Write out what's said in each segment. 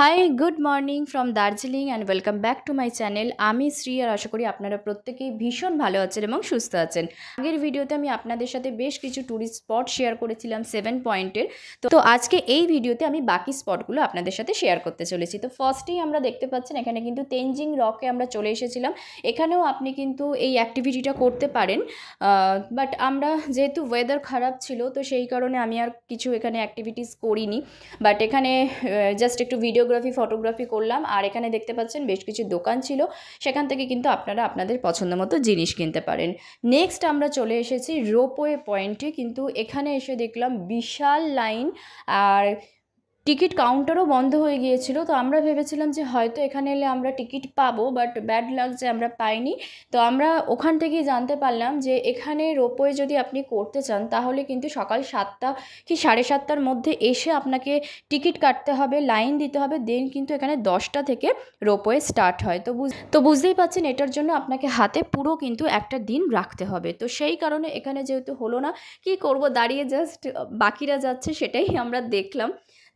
Hi good morning from Darjeeling and welcome back to my channel. আমি শ্রী, আর আশা করি আপনারা প্রত্যেকেই ভীষণ ভালো আছেন এবং সুস্থ আছেন। আগের ভিডিওতে আমি আপনাদের সাথে বেশ কিছু ট্যুরিস্ট স্পট শেয়ার করেছিলাম 7 পয়েন্টের। তো আজকে এই ভিডিওতে আমি বাকি স্পটগুলো আপনাদের সাথে শেয়ার করতে চলেছি। তো ফার্স্টেই আমরা দেখতে পাচ্ছেন এখানে কিন্তু তেনজিং রকে আমরা চলে এসেছিলাম। এখানেও আপনি কিন্তু এই অ্যাক্টিভিটিটা করতে পারেন, বাট আমরা যেহেতু ওয়েদার খারাপ ছিল তো সেই কারণে আমি আর কিছু এখানে অ্যাক্টিভিটিস করিনি। বাট এখানে জাস্ট একটু ভিডিওগ্রাফি ফটোগ্রাফি করলাম। আর এখানে দেখতে পাচ্ছেন বেশ কিছু দোকান ছিল, সেখান থেকে কিন্তু আপনারা আপনাদের পছন্দ মতো জিনিস কিনতে পারেন। নেক্সট আমরা চলে এসেছি রোপওয়ে পয়েন্টে। কিন্তু এখানে এসে দেখলাম বিশাল লাইন, আর টিকিট কাউন্টারও বন্ধ হয়ে গিয়েছিল। তো আমরা ভেবেছিলাম যে হয়তো এখানে এলে আমরা টিকিট পাবো, বাট ব্যাড লাক যে আমরা পাইনি। তো আমরা ওখান থেকেই জানতে পারলাম যে এখানে রোপওয়ে যদি আপনি করতে চান তাহলে কিন্তু সকাল 7টা কি 7:30টার মধ্যে এসে আপনাকে টিকিট কাটতে হবে, লাইন দিতে হবে, দেন কিন্তু এখানে 10টা থেকে রোপওয়ে স্টার্ট হয়। তো বুঝতেই পাচ্ছেন এটার জন্য আপনাকে হাতে পুরো কিন্তু একটা দিন রাখতে হবে। তো সেই কারণে এখানে যেহেতু হলো না, কি করব, দাঁড়িয়ে জাস্ট বাকিরা যাচ্ছে সেটাই আমরা দেখলাম।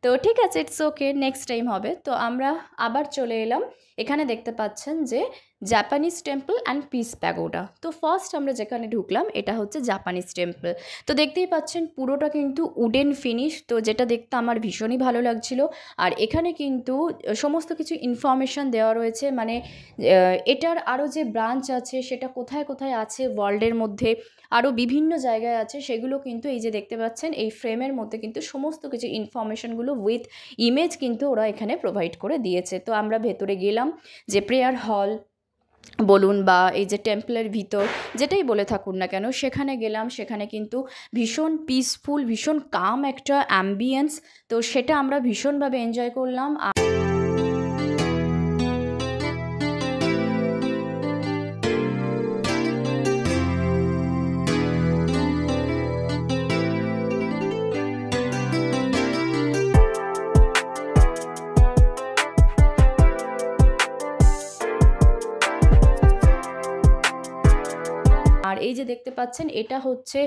তো ঠিক আছে, ইটস ওকে, নেক্সট টাইম হবে। তো আমরা আবার চলে এলাম। এখানে দেখতে পাচ্ছেন যে Japanese temple and piece pagoda. তো ফার্স্ট আমরা যেখানে ঢুকলাম এটা হচ্ছে জাপানিজ টেম্পল। তো দেখতেই পাচ্ছেন পুরোটা কিন্তু উডেন ফিনিশ, তো যেটা দেখতে আমার ভীষণই ভালো লাগছিল। আর এখানে কিন্তু সমস্ত কিছু ইনফরমেশান দেওয়া রয়েছে, মানে এটার আরও যে ব্রাঞ্চ আছে সেটা কোথায় কোথায় আছে ওয়ার্ল্ডের মধ্যে, আরও বিভিন্ন জায়গায় আছে, সেগুলো কিন্তু এই যে দেখতে পাচ্ছেন এই ফ্রেমের মধ্যে কিন্তু সমস্ত কিছু ইনফরমেশানগুলো উইথ ইমেজ কিন্তু ওরা এখানে প্রোভাইড করে দিয়েছে। তো আমরা ভেতরে গেলাম, যে প্রেয়ার হল বলুন বা এই যে টেম্পলের ভিতর যেটাই বলে থাকুন না কেন, সেখানে গেলাম। সেখানে কিন্তু ভীষণ পিসফুল, ভীষণ কাম একটা অ্যাম্বিয়েন্স, তো সেটা আমরা ভীষণভাবে এনজয় করলাম। আর এই যে দেখতে পাচ্ছেন এটা হচ্ছে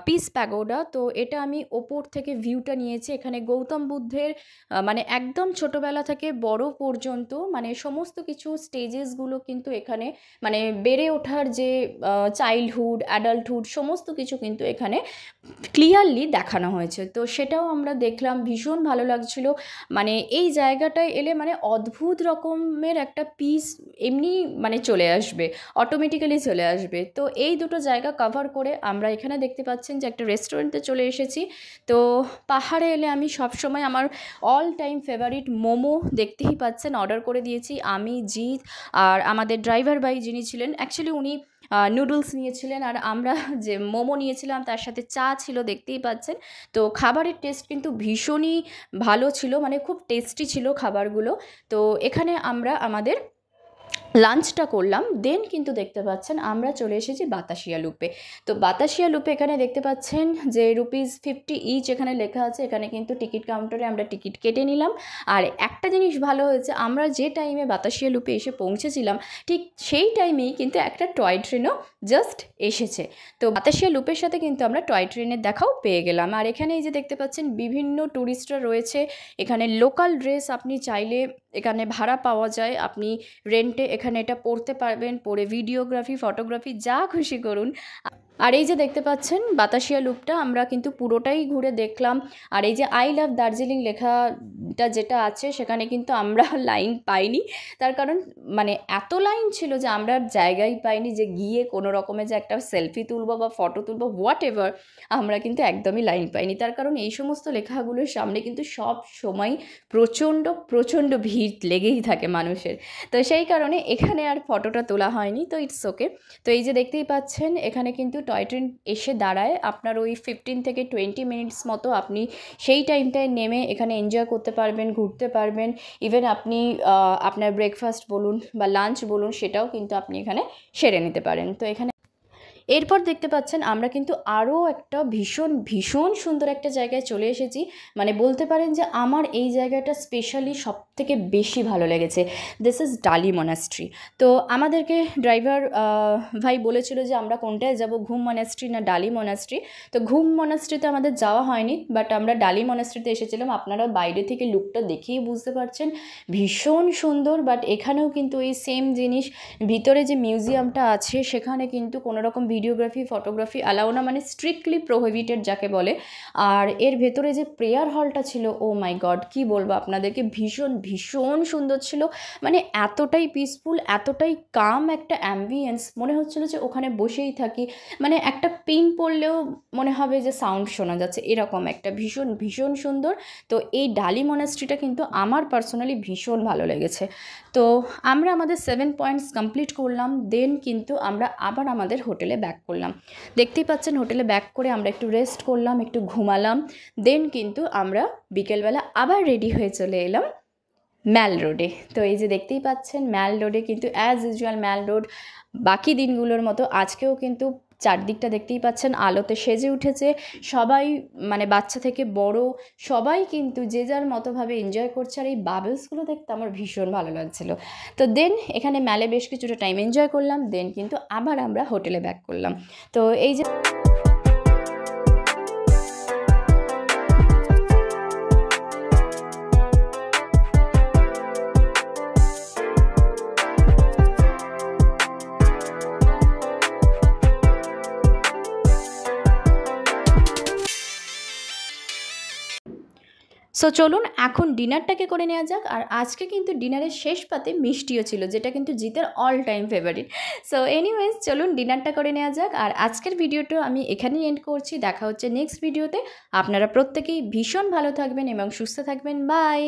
পিস প্যাগোডা। তো এটা আমি ওপর থেকে ভিউটা নিয়েছি। এখানে গৌতম বুদ্ধের মানে একদম ছোটোবেলা থেকে বড় পর্যন্ত মানে সমস্ত কিছু স্টেজেসগুলো কিন্তু এখানে, মানে বেড়ে ওঠার যে চাইল্ডহুড, অ্যাডাল্টহুড সমস্ত কিছু কিন্তু এখানে ক্লিয়ারলি দেখানো হয়েছে। তো সেটাও আমরা দেখলাম, ভীষণ ভালো লাগছিল। মানে এই জায়গাটায় এলে মানে অদ্ভুত রকমের একটা পিস এমনি মানে চলে আসবে, অটোমেটিক্যালি চলে আসবে। তো এই দুটো জায়গা কভার করে আমরা এখানে দেখতে পাচ্ছেন যে একটা রেস্টুরেন্টে চলে এসেছি। তো পাহাড়ে এলে আমি সবসময় আমার অল টাইম ফেভারিট মোমো দেখতেই পাচ্ছেন অর্ডার করে দিয়েছি আমি, জিৎ আর আমাদের ড্রাইভার ভাই যিনি ছিলেন, অ্যাকচুয়ালি উনি নুডলস নিয়েছিলেন আর আমরা যে মোমো নিয়েছিলাম তার সাথে চা ছিল, দেখতেই পাচ্ছেন। তো খাবারের টেস্ট কিন্তু ভীষণই ভালো ছিল, মানে খুব টেস্টি ছিল খাবারগুলো। তো এখানে আমরা আমাদের লাঞ্চটা করলাম, দেন কিন্তু দেখতে পাচ্ছেন আমরা চলে এসেছি বাতাসিয়া লুপে। তো বাতাসিয়া লুপে এখানে দেখতে পাচ্ছেন যে ₹50 ইচ এখানে লেখা আছে। এখানে কিন্তু টিকিট কাউন্টারে আমরা টিকিট কেটে নিলাম। আর একটা জিনিস ভালো হয়েছে, আমরা যে টাইমে বাতাসিয়া লুপে এসে পৌঁছেছিলাম ঠিক সেই টাইমেই কিন্তু একটা টয় ট্রেনও জাস্ট এসেছে। তো বাতাসিয়া লুপের সাথে কিন্তু আমরা টয় ট্রেনের দেখাও পেয়ে গেলাম। আর এখানে এই যে দেখতে পাচ্ছেন বিভিন্ন ট্যুরিস্টরা রয়েছে। এখানে লোকাল ড্রেস আপনি চাইলে এখানে ভাড়া পাওয়া যায়, আপনি রেন্টে এখানে এটা পড়তে পারবেন, পরে ভিডিওগ্রাফি ফটোগ্রাফি যা খুশি করুন। আর এই যে দেখতে পাচ্ছেন বাতাসিয়া লুপটা আমরা কিন্তু পুরোটাই ঘুরে দেখলাম। আর এই যে আই লাভ দার্জিলিং লেখাটা যেটা আছে সেখানে কিন্তু আমরা লাইন পাইনি, তার কারণ মানে এত লাইন ছিল যে আমরা জায়গাই পাইনি যে গিয়ে কোনো রকমে যে একটা সেলফি তুলবো বা ফটো তুলবো হোয়াট এভার, আমরা কিন্তু একদমই লাইন পাইনি। তার কারণ এই সমস্ত লেখাগুলোর সামনে কিন্তু সব সময় প্রচণ্ড প্রচণ্ড ভিড় লেগেই থাকে মানুষের। তো সেই কারণে এখানে আর ফটোটা তোলা হয়নি। তো ইটস ওকে। তো এই যে দেখতেই পাচ্ছেন এখানে কিন্তু টয় ট্রেন এসে দাঁড়ায়, আপনার ওই 15 থেকে 20 মিনিটস মতো আপনি সেই টাইমটায় নেমে এখানে এনজয় করতে পারবেন, ঘুরতে পারবেন। ইভেন আপনি আপনার ব্রেকফাস্ট বলুন বা লাঞ্চ বলুন সেটাও কিন্তু আপনি এখানে সেরে নিতে পারেন। তো এরপর দেখতে পাচ্ছেন আমরা কিন্তু আরও একটা ভীষণ ভীষণ সুন্দর একটা জায়গায় চলে এসেছি। মানে বলতে পারেন যে আমার এই জায়গাটা স্পেশালি সবথেকে বেশি ভালো লেগেছে। দিস ইজ ডালি মনাস্ট্রি। তো আমাদেরকে ড্রাইভার ভাই বলেছিল যে আমরা কোনটায় যাব, ঘুম মনাস্ট্রি না ডালি মনাস্ট্রি। তো ঘুম মনাস্ট্রিতে আমাদের যাওয়া হয়নি, বাট আমরা ডালি মনাস্ট্রিতে এসেছিলাম। আপনারা বাইরে থেকে লুকটা দেখেই বুঝতে পারছেন ভীষণ সুন্দর। বাট এখানেও কিন্তু এই সেম জিনিস, ভিতরে যে মিউজিয়ামটা আছে সেখানে কিন্তু কোনো রকম ভিডিওগ্রাফি ফটোগ্রাফি অ্যালাউ না, মানে স্ট্রিক্টলি প্রোহিবিটেড যাকে বলে। আর এর ভেতরে যে প্রেয়ার হলটা ছিল, ও মাই গড কী বলবো আপনাদেরকে, ভীষণ ভীষণ সুন্দর ছিল। মানে এতটাই পিসফুল, এতটাই কাম একটা অ্যাম্বিয়েন্স, মনে হচ্ছিলো যে ওখানে বসেই থাকি। মানে একটা পিন পড়লেও মনে হবে যে সাউন্ড শোনা যাচ্ছে, এরকম একটা ভীষণ ভীষণ সুন্দর। তো এই ডালি মনাস্ট্রিটা কিন্তু আমার পার্সোনালি ভীষণ ভালো লেগেছে। তো আমরা আমাদের 7 পয়েন্টস কমপ্লিট করলাম, দেন কিন্তু আমরা আবার আমাদের হোটেলে ব্যাক করলাম। দেখতেই পাচ্ছেন হোটেলে ব্যাক করে আমরা একটু রেস্ট করলাম, একটু ঘুমালাম, দেন কিন্তু আমরা বিকেলবেলা আবার রেডি হয়ে চলে এলাম ম্যাল রোডে। তো এই যে দেখতেই পাচ্ছেন ম্যাল রোডে কিন্তু অ্যাজ ইউজুয়াল ম্যাল রোড বাকি দিনগুলোর মতো আজকেও কিন্তু চারদিকটা দেখতেই পাচ্ছেন আলোতে সেজে উঠেছে। সবাই মানে বাচ্চা থেকে বড় সবাই কিন্তু যে যার মতোভাবে এনজয় করছে। আর এই বাবলসগুলো দেখতে আমার ভীষণ ভালো লাগছিলো। তো দেন এখানে ম্যালে বেশ কিছুটা টাইম এনজয় করলাম, দেন কিন্তু আবার আমরা হোটেলে ব্যাক করলাম। তো এই যে সো চলুন এখন ডিনারটাকে করে নেওয়া যাক। আর আজকে কিন্তু ডিনারের শেষ পাতে মিষ্টিও ছিল, যেটা কিন্তু জিতের all time favourite. So anyways চলুন ডিনারটা করে নেওয়া যাক। আর আজকের ভিডিওটা আমি এখানেই এন্ড করছি, দেখা হচ্ছে নেক্সট ভিডিওতে। আপনারা প্রত্যেকেই ভীষণ ভালো থাকবেন এবং সুস্থ থাকবেন। বাই।